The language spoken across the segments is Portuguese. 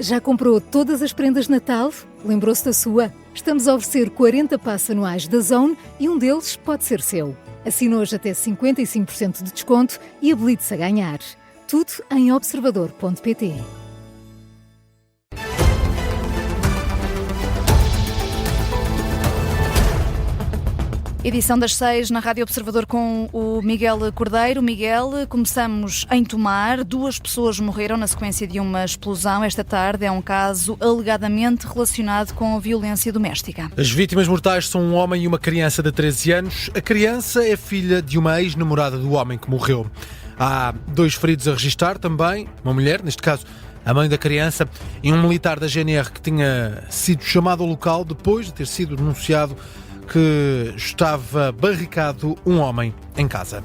Já comprou todas as prendas de Natal? Lembrou-se da sua? Estamos a oferecer 40 passes anuais da Zone e um deles pode ser seu. Assine hoje até 55% de desconto e habilite-se a ganhar. Tudo em observador.pt. Edição das 6 na Rádio Observador com o Miguel Cordeiro. Miguel, começamos em Tomar. 2 pessoas morreram na sequência de uma explosão esta tarde. É um caso alegadamente relacionado com a violência doméstica. As vítimas mortais são um homem e uma criança de 13 anos. A criança é filha de uma ex-namorada do homem que morreu. Há 2 feridos a registar também. Uma mulher, neste caso a mãe da criança, e um militar da GNR que tinha sido chamado ao local depois de ter sido denunciado que estava barricado um homem em casa.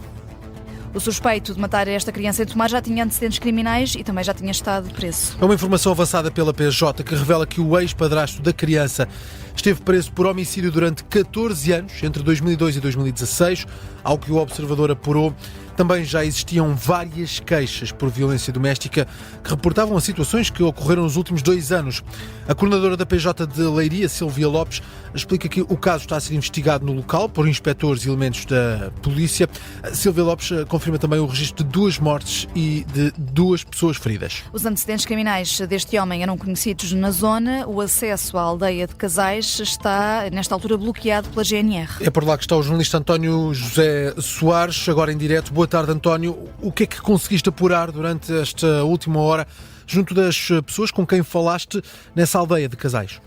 O suspeito de matar esta criança em Tomar já tinha antecedentes criminais e também já tinha estado preso. É uma informação avançada pela PJ que revela que o ex-padrasto da criança esteve preso por homicídio durante 14 anos, entre 2002 e 2016, ao que o Observador apurou. Também já existiam várias queixas por violência doméstica que reportavam a situações que ocorreram nos últimos 2 anos. A coordenadora da PJ de Leiria, Silvia Lopes, explica que o caso está a ser investigado no local por inspectores e elementos da polícia. Silvia Lopes confirma também o registro de 2 mortes e de 2 pessoas feridas. Os antecedentes criminais deste homem eram conhecidos na zona. O acesso à aldeia de Casais está, nesta altura, bloqueado pela GNR. É por lá que está o jornalista António José Soares, agora em direto. Boa tarde, António. O que é que conseguiste apurar durante esta última hora junto das pessoas com quem falaste nessa aldeia de Casais?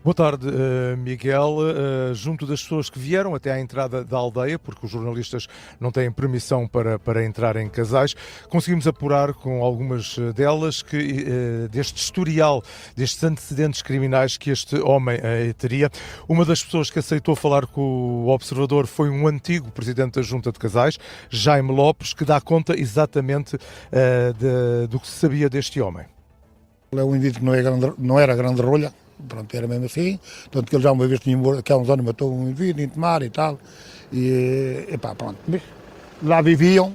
Boa tarde, Miguel. Junto das pessoas que vieram até à entrada da aldeia, porque os jornalistas não têm permissão para entrar em Casais, conseguimos apurar com algumas delas que deste historial, destes antecedentes criminais que este homem teria. Uma das pessoas que aceitou falar com o Observador foi um antigo presidente da Junta de Casais, Jaime Lopes, que dá conta exatamente do que se sabia deste homem. Ele é um indivíduo que não era grande rolha. Pronto, era mesmo assim, tanto que ele já uma vez tinha morto, que há uns anos matou um indivíduo em Tomar e tal, e pá, pronto, mas lá viviam,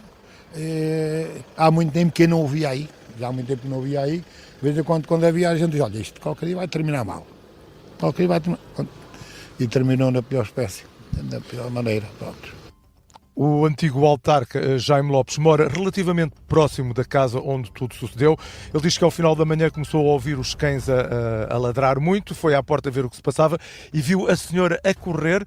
há muito tempo que eu não o via aí, de vez em quando havia a gente diz, olha, isto qualquer dia vai terminar mal, e terminou na pior espécie, da pior maneira, pronto. O antigo autarca Jaime Lopes mora relativamente próximo da casa onde tudo sucedeu. Ele diz que ao final da manhã começou a ouvir os cães a ladrar muito, foi à porta ver o que se passava e viu a senhora a correr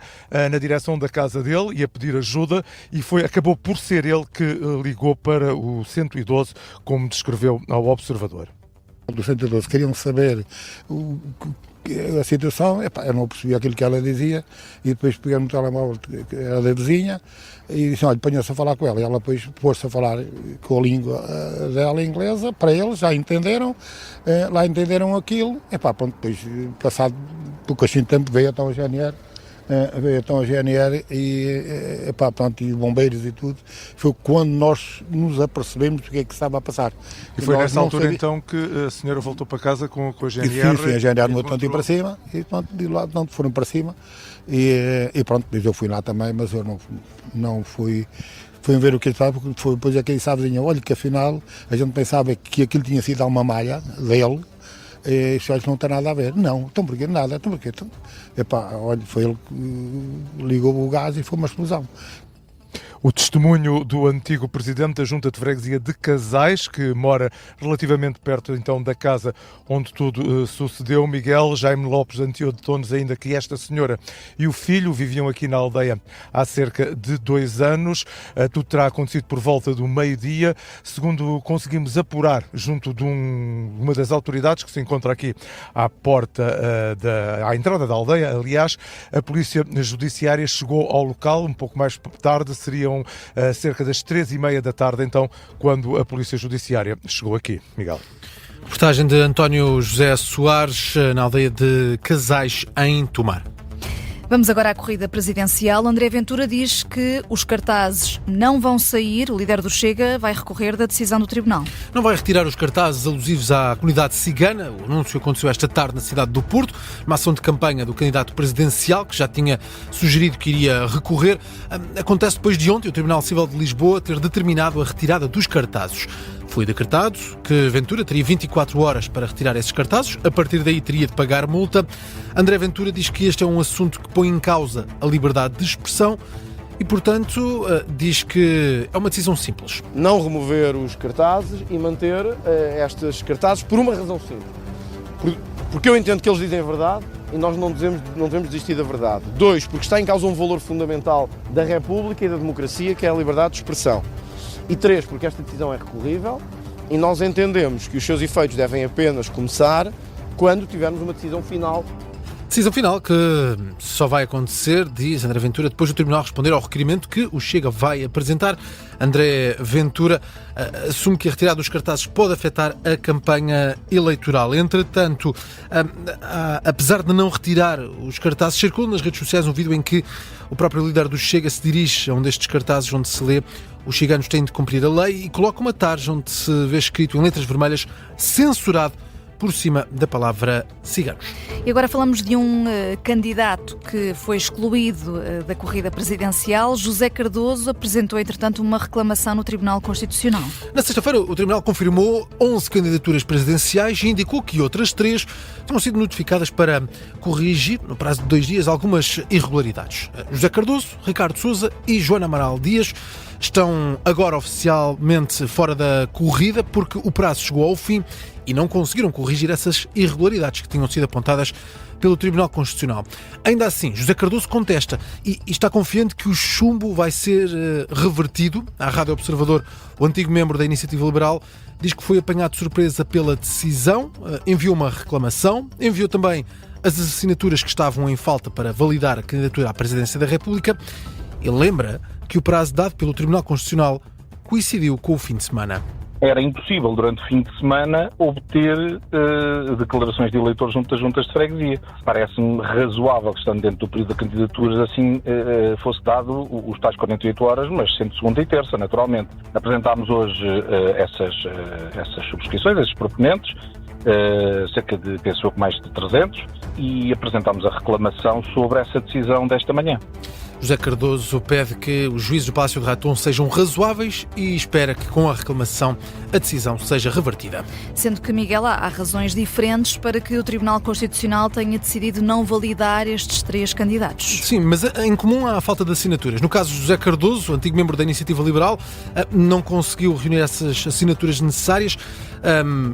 na direção da casa dele e a pedir ajuda, e acabou por ser ele que ligou para o 112, como descreveu ao Observador. Do 112 queriam saber a situação, eu não percebi aquilo que ela dizia, e depois peguei no telemóvel que era da vizinha e disse, olha, ponha-se a falar com ela, e ela depois pôs-se a falar com a língua dela inglesa, para eles, já entenderam, lá entenderam aquilo, pronto, depois, passado pouquinho tempo, veio então a GNR e pronto, e bombeiros e tudo. Foi quando nós nos apercebemos do que é que estava a passar. E foi nessa altura então que a senhora voltou para casa com a GNR? Sim, a GNR me botou para cima e pronto, de lá foram para cima e pronto, depois eu fui lá também, mas eu não fui ver o que ele estava, porque foi depois aquele sábado, olha que afinal a gente pensava que aquilo tinha sido uma malha dele. Isso não tem nada a ver. Não, então porquê? Nada, então porquê? Olha, foi ele que ligou o gás e foi uma explosão. O testemunho do antigo presidente da Junta de Freguesia de Casais, que mora relativamente perto então da casa onde tudo sucedeu. Miguel Jaime Lopes adiantou-nos ainda que esta senhora e o filho viviam aqui na aldeia há cerca de 2 anos. Tudo terá acontecido por volta do meio-dia, segundo conseguimos apurar junto de uma das autoridades que se encontra aqui à porta, à entrada da aldeia. Aliás, a Polícia Judiciária chegou ao local um pouco mais tarde, seriam cerca das 3h30 da tarde, então, quando a Polícia Judiciária chegou aqui. Miguel. Reportagem de António José Soares, na aldeia de Casais, em Tomar. Vamos agora à corrida presidencial. André Ventura diz que os cartazes não vão sair. O líder do Chega vai recorrer da decisão do Tribunal. Não vai retirar os cartazes alusivos à comunidade cigana. O anúncio aconteceu esta tarde na cidade do Porto, uma ação de campanha do candidato presidencial, que já tinha sugerido que iria recorrer. Acontece depois de ontem o Tribunal Civil de Lisboa ter determinado a retirada dos cartazes. Foi decretado que Ventura teria 24 horas para retirar esses cartazes, a partir daí teria de pagar multa. André Ventura diz que este é um assunto que põe em causa a liberdade de expressão e, portanto, diz que é uma decisão simples. Não remover os cartazes e manter estes cartazes por uma razão simples. Porque eu entendo que eles dizem a verdade e nós não devemos desistir da verdade. 2, porque está em causa um valor fundamental da República e da democracia, que é a liberdade de expressão. E 3, porque esta decisão é recorrível e nós entendemos que os seus efeitos devem apenas começar quando tivermos uma decisão final. Decisão final que só vai acontecer, diz André Ventura, depois do Tribunal responder ao requerimento que o Chega vai apresentar. André Ventura assume que a retirada dos cartazes pode afetar a campanha eleitoral. Entretanto, apesar de não retirar os cartazes, circula nas redes sociais um vídeo em que o próprio líder do Chega se dirige a um destes cartazes onde se lê: os ciganos têm de cumprir a lei, e coloca uma tarja onde se vê escrito em letras vermelhas: censurado, por cima da palavra ciganos. E agora falamos de um candidato que foi excluído da corrida presidencial. José Cardoso apresentou, entretanto, uma reclamação no Tribunal Constitucional. Na sexta-feira, o Tribunal confirmou 11 candidaturas presidenciais e indicou que outras 3 tinham sido notificadas para corrigir, no prazo de 2 dias, algumas irregularidades. José Cardoso, Ricardo Sousa e Joana Amaral Dias estão agora oficialmente fora da corrida porque o prazo chegou ao fim e não conseguiram corrigir essas irregularidades que tinham sido apontadas pelo Tribunal Constitucional. Ainda assim, José Cardoso contesta e está confiante que o chumbo vai ser revertido. À Rádio Observador, o antigo membro da Iniciativa Liberal diz que foi apanhado de surpresa pela decisão, enviou uma reclamação, enviou também as assinaturas que estavam em falta para validar a candidatura à presidência da República e lembra que o prazo dado pelo Tribunal Constitucional coincidiu com o fim de semana. Era impossível, durante o fim de semana, obter declarações de eleitores junto às juntas de freguesia. Parece-me razoável que, estando dentro do período de candidaturas, assim fosse dado os tais 48 horas, mas sempre segunda e terça, naturalmente. Apresentámos hoje essas subscrições, esses proponentes, cerca de, penso que mais de 300, e apresentámos a reclamação sobre essa decisão desta manhã. José Cardoso pede que os juízes do Palácio de Raton sejam razoáveis e espera que, com a reclamação, a decisão seja revertida. Sendo que, Miguel, há razões diferentes para que o Tribunal Constitucional tenha decidido não validar estes 3 candidatos. Sim, mas em comum há a falta de assinaturas. No caso de José Cardoso, antigo membro da Iniciativa Liberal, não conseguiu reunir essas assinaturas necessárias,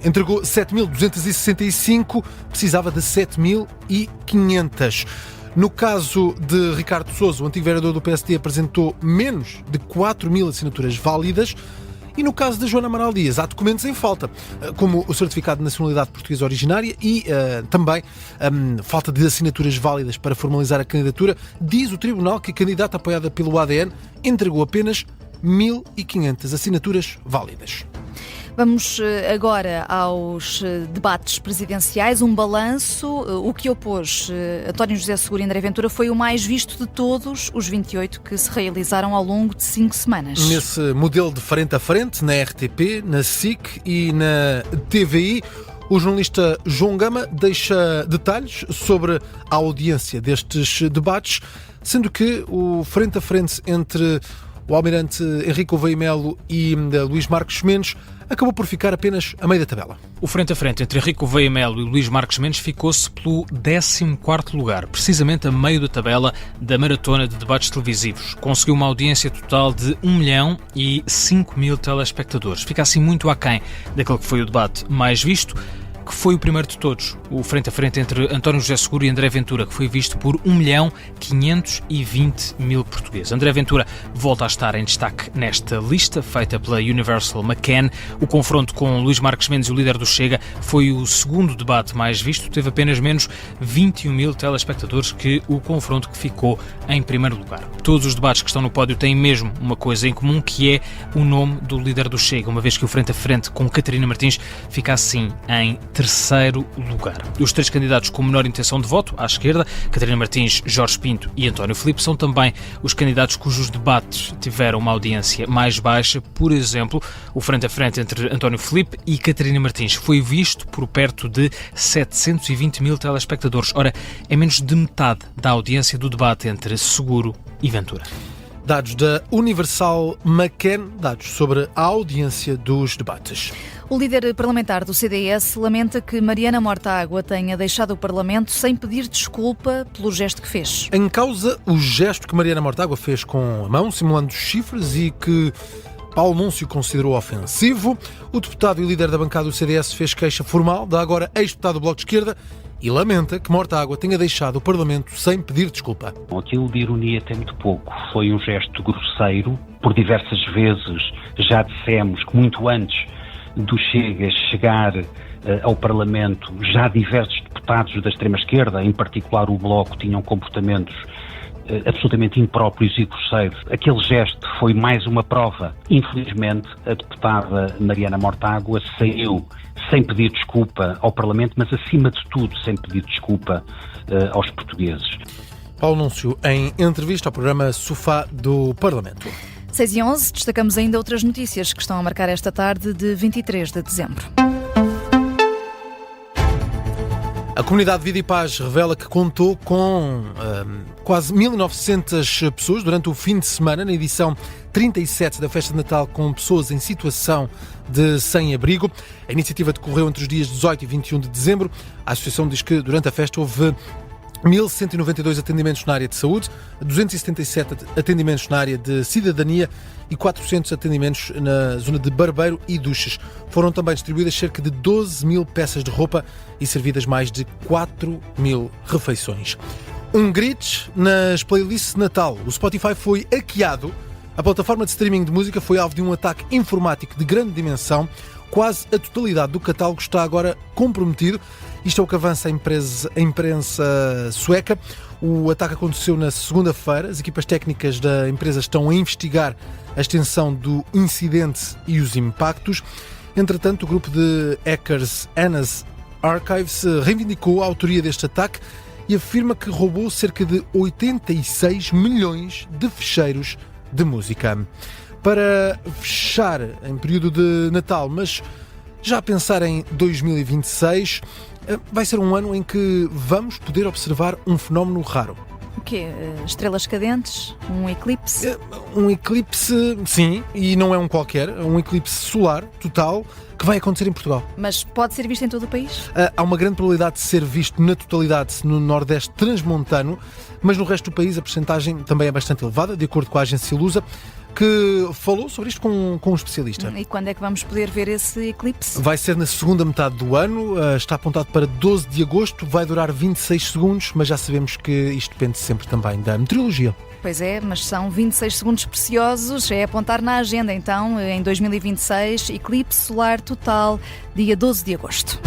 entregou 7.265, precisava de 7.500. No caso de Ricardo Sousa, o antigo vereador do PSD, apresentou menos de 4.000 assinaturas válidas. E no caso da Joana Amaral Dias, há documentos em falta, como o certificado de nacionalidade portuguesa originária e também falta de assinaturas válidas para formalizar a candidatura. Diz o Tribunal que a candidata apoiada pelo ADN entregou apenas 1.500 assinaturas válidas. Vamos agora aos debates presidenciais. Um balanço. O que opôs António José Seguro e André Ventura foi o mais visto de todos os 28 que se realizaram ao longo de 5 semanas. Nesse modelo de frente a frente, na RTP, na SIC e na TVI, o jornalista João Gama deixa detalhes sobre a audiência destes debates, sendo que o frente a frente entre o almirante Henrique Gouveia Melo e Luís Marques Mendes acabou por ficar apenas a meio da tabela. O frente a frente entre Henrique Gouveia Melo e Luís Marques Mendes ficou-se pelo 14º lugar, precisamente a meio da tabela da maratona de debates televisivos. Conseguiu uma audiência total de 1.005.000 telespectadores. Fica assim muito aquém daquele que foi o debate mais visto, que foi o primeiro de todos, o frente a frente entre António José Seguro e André Ventura, que foi visto por 1.520.000 portugueses. André Ventura volta a estar em destaque nesta lista, feita pela Universal McCann. O confronto com Luís Marques Mendes, o líder do Chega, foi o segundo debate mais visto, teve apenas menos 21.000 telespectadores que o confronto que ficou em primeiro lugar. Todos os debates que estão no pódio têm mesmo uma coisa em comum, que é o nome do líder do Chega, uma vez que o frente a frente com Catarina Martins fica assim em terceiro lugar. Os 3 candidatos com menor intenção de voto, à esquerda, Catarina Martins, Jorge Pinto e António Filipe, são também os candidatos cujos debates tiveram uma audiência mais baixa. Por exemplo, o frente a frente entre António Filipe e Catarina Martins foi visto por perto de 720.000 telespectadores. Ora, é menos de metade da audiência do debate entre Seguro e Ventura. Dados da Universal McCann, dados sobre a audiência dos debates. O líder parlamentar do CDS lamenta que Mariana Mortágua tenha deixado o Parlamento sem pedir desculpa pelo gesto que fez. Em causa, o gesto que Mariana Mortágua fez com a mão, simulando chifres, e que Paulo Núncio considerou ofensivo. O deputado e líder da bancada do CDS fez queixa formal da agora ex-deputado do Bloco de Esquerda e lamenta que Mortágua tenha deixado o Parlamento sem pedir desculpa. Aquilo de ironia tem muito pouco. Foi um gesto grosseiro. Por diversas vezes já dissemos que muito antes do Chega chegar ao Parlamento, já diversos deputados da extrema-esquerda, em particular o Bloco, tinham comportamentos absolutamente impróprios e grosseiros. Aquele gesto foi mais uma prova. Infelizmente, a deputada Mariana Mortágua saiu sem pedir desculpa ao Parlamento, mas acima de tudo sem pedir desculpa aos portugueses. Paulo Núncio, em entrevista ao programa Sofá do Parlamento. 6h11, destacamos ainda outras notícias que estão a marcar esta tarde de 23 de dezembro. A comunidade Vida e Paz revela que contou com quase 1.900 pessoas durante o fim de semana, na edição 37 da Festa de Natal, com pessoas em situação de sem-abrigo. A iniciativa decorreu entre os dias 18 e 21 de dezembro. A associação diz que durante a festa houve 1.192 atendimentos na área de saúde, 277 atendimentos na área de cidadania e 400 atendimentos na zona de barbeiro e duches. Foram também distribuídas cerca de 12.000 peças de roupa e servidas mais de 4.000 refeições. Gritos nas playlists de Natal. O Spotify foi hackeado. A plataforma de streaming de música foi alvo de um ataque informático de grande dimensão. Quase a totalidade do catálogo está agora comprometido. Isto é o que avança a imprensa sueca. O ataque aconteceu na segunda-feira. As equipas técnicas da empresa estão a investigar a extensão do incidente e os impactos. Entretanto, o grupo de hackers Annas Archives reivindicou a autoria deste ataque e afirma que roubou cerca de 86 milhões de ficheiros de música. Para fechar em período de Natal, mas já a pensar em 2026, vai ser um ano em que vamos poder observar um fenómeno raro. O quê? Estrelas cadentes? Um eclipse? Um eclipse, sim, e não é um qualquer, é um eclipse solar total que vai acontecer em Portugal. Mas pode ser visto em todo o país? Há uma grande probabilidade de ser visto na totalidade no Nordeste transmontano, mas no resto do país a percentagem também é bastante elevada, de acordo com a agência Lusa, que falou sobre isto com um especialista. E quando é que vamos poder ver esse eclipse? Vai ser na segunda metade do ano, está apontado para 12 de agosto, vai durar 26 segundos, mas já sabemos que isto depende sempre também da meteorologia. Pois é, mas são 26 segundos preciosos, é apontar na agenda então, em 2026, eclipse solar total, dia 12 de agosto.